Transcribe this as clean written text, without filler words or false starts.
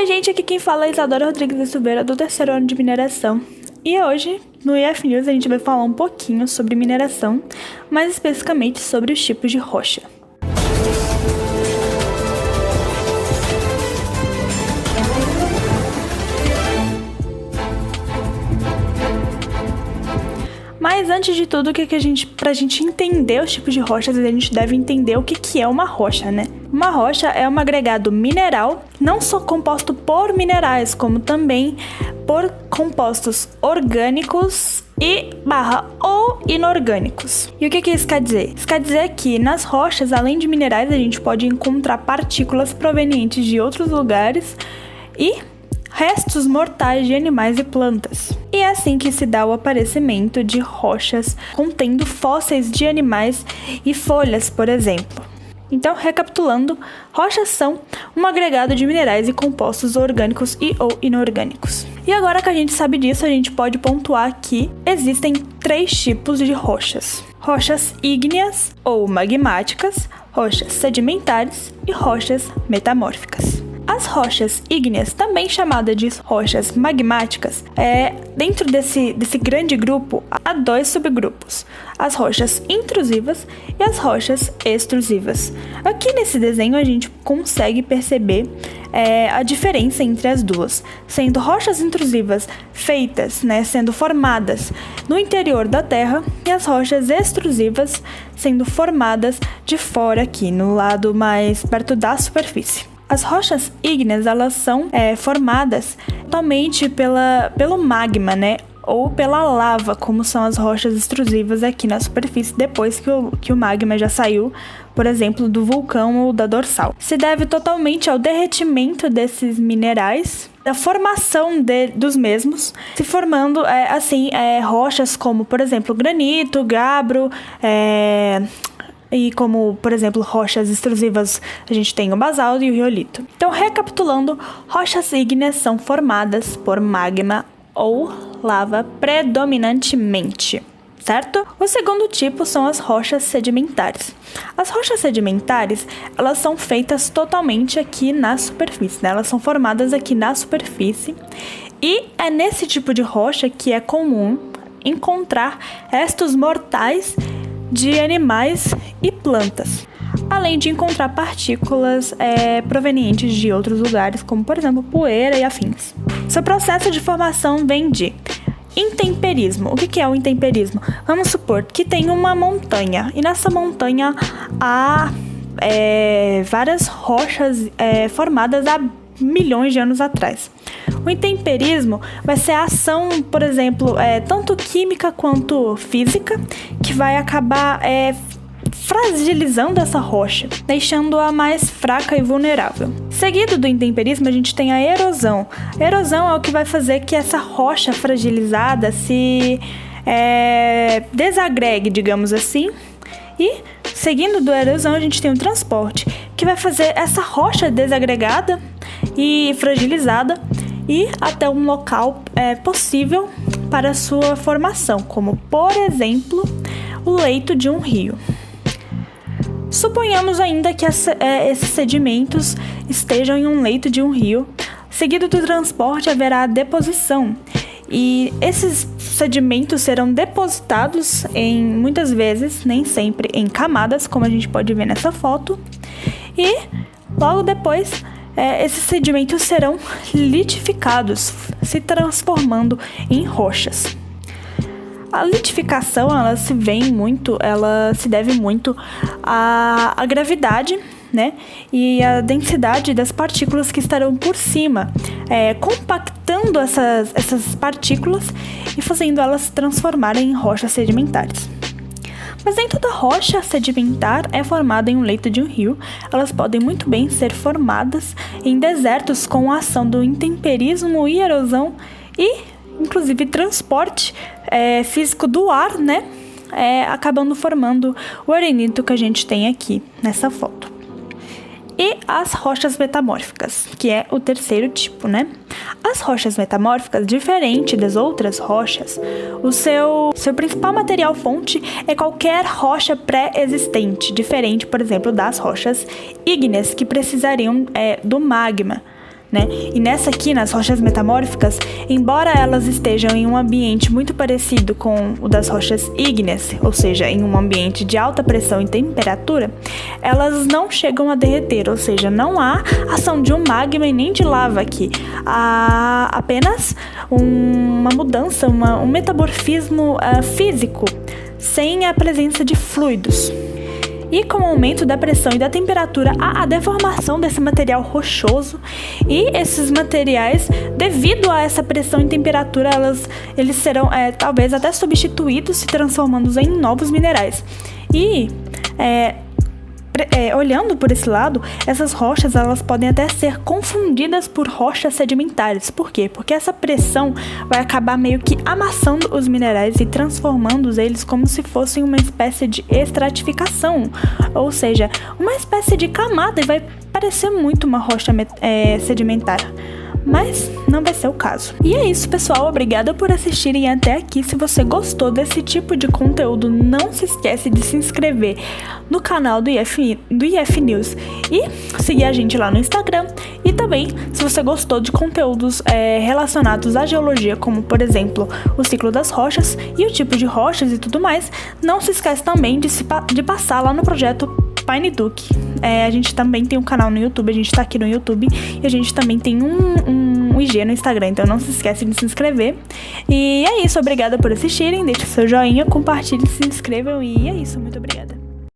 Oi gente, aqui quem fala é Isadora Rodrigues de Silveira, do terceiro ano de mineração. E hoje, no IF News, a gente vai falar um pouquinho sobre mineração, mais especificamente sobre os tipos de rocha. Mas antes de tudo, pra gente entender os tipos de rochas, a gente deve entender o que é uma rocha, né? Uma rocha é um agregado mineral, não só composto por minerais, como também por compostos orgânicos ou inorgânicos. E o que isso quer dizer? Isso quer dizer que nas rochas, além de minerais, a gente pode encontrar partículas provenientes de outros lugares e restos mortais de animais e plantas. E é assim que se dá o aparecimento de rochas contendo fósseis de animais e folhas, por exemplo. Então, recapitulando, rochas são um agregado de minerais e compostos orgânicos e ou inorgânicos. E agora que a gente sabe disso, a gente pode pontuar que existem 3 tipos de rochas: rochas ígneas ou magmáticas, rochas sedimentares e rochas metamórficas. As rochas ígneas, também chamadas de rochas magmáticas, dentro desse grande grupo, há 2 subgrupos: as rochas intrusivas e as rochas extrusivas. Aqui nesse desenho a gente consegue perceber a diferença entre as duas, sendo rochas intrusivas feitas, sendo formadas no interior da Terra, e as rochas extrusivas sendo formadas de fora, aqui no lado mais perto da superfície. As rochas ígneas, elas são formadas totalmente pelo magma, ou pela lava, como são as rochas extrusivas aqui na superfície, depois que o magma já saiu, por exemplo, do vulcão ou da dorsal. Se deve totalmente ao derretimento desses minerais, da formação dos mesmos, se formando rochas como, por exemplo, granito, gabbro, e como, por exemplo, rochas extrusivas, a gente tem o basalto e o riolito. Então, recapitulando, rochas ígneas são formadas por magma ou lava predominantemente, certo? O segundo tipo são as rochas sedimentares. As rochas sedimentares, elas são feitas totalmente aqui na superfície, Elas são formadas aqui na superfície, e é nesse tipo de rocha que é comum encontrar restos mortais de animais e plantas, além de encontrar partículas provenientes de outros lugares, como por exemplo poeira e afins. Seu processo de formação vem de intemperismo. O que é o intemperismo? Vamos supor que tem uma montanha, e nessa montanha há várias rochas formadas há milhões de anos atrás. O intemperismo vai ser a ação, por exemplo, tanto química quanto física, que vai acabar fragilizando essa rocha, deixando-a mais fraca e vulnerável. Seguido do intemperismo, a gente tem a erosão. A erosão é o que vai fazer que essa rocha fragilizada se desagregue, digamos assim. E, seguindo da erosão, a gente tem o transporte, que vai fazer essa rocha desagregada e fragilizada e até um local possível para sua formação, como, por exemplo, o leito de um rio. Suponhamos ainda que esses sedimentos estejam em um leito de um rio. Seguido do transporte, haverá a deposição. E esses sedimentos serão depositados muitas vezes, nem sempre, em camadas, como a gente pode ver nessa foto. E logo depois, esses sedimentos serão litificados, se transformando em rochas. A litificação, ela se deve muito à gravidade, e à densidade das partículas que estarão por cima, compactando essas partículas e fazendo elas se transformarem em rochas sedimentares. Mas nem toda rocha sedimentar é formada em um leito de um rio. Elas podem muito bem ser formadas em desertos com a ação do intemperismo e erosão e, inclusive, transporte físico do ar, acabando formando o arenito que a gente tem aqui nessa foto. E as rochas metamórficas, que é o terceiro tipo, As rochas metamórficas, diferente das outras rochas, o seu principal material fonte é qualquer rocha pré-existente, diferente, por exemplo, das rochas ígneas, que precisariam do magma, né? E nessa aqui, nas rochas metamórficas, embora elas estejam em um ambiente muito parecido com o das rochas ígneas, ou seja, em um ambiente de alta pressão e temperatura, elas não chegam a derreter, ou seja, não há ação de um magma e nem de lava aqui. Há apenas uma mudança, um metamorfismo físico, sem a presença de fluidos. E com o aumento da pressão e da temperatura, há a deformação desse material rochoso, e esses materiais, devido a essa pressão e temperatura, eles serão talvez até substituídos, se transformando em novos minerais. E olhando por esse lado, essas rochas elas podem até ser confundidas por rochas sedimentares. Por quê? Porque essa pressão vai acabar meio que amassando os minerais e transformando eles como se fossem uma espécie de estratificação, ou seja, uma espécie de camada, e vai parecer muito uma rocha sedimentar. Mas não vai ser o caso. E é isso, pessoal. Obrigada por assistirem até aqui. Se você gostou desse tipo de conteúdo, não se esquece de se inscrever no canal do IF News e seguir a gente lá no Instagram. E também, se você gostou de conteúdos relacionados à geologia, como por exemplo o ciclo das rochas e o tipo de rochas e tudo mais, não se esquece também de passar lá no projeto PineDuke. A gente também tem um canal no YouTube, a gente tá aqui no YouTube, e a gente também tem um IG no Instagram, então não se esquece de se inscrever. E é isso, obrigada por assistirem, deixe seu joinha, compartilhe, se inscrevam, e é isso, muito obrigada.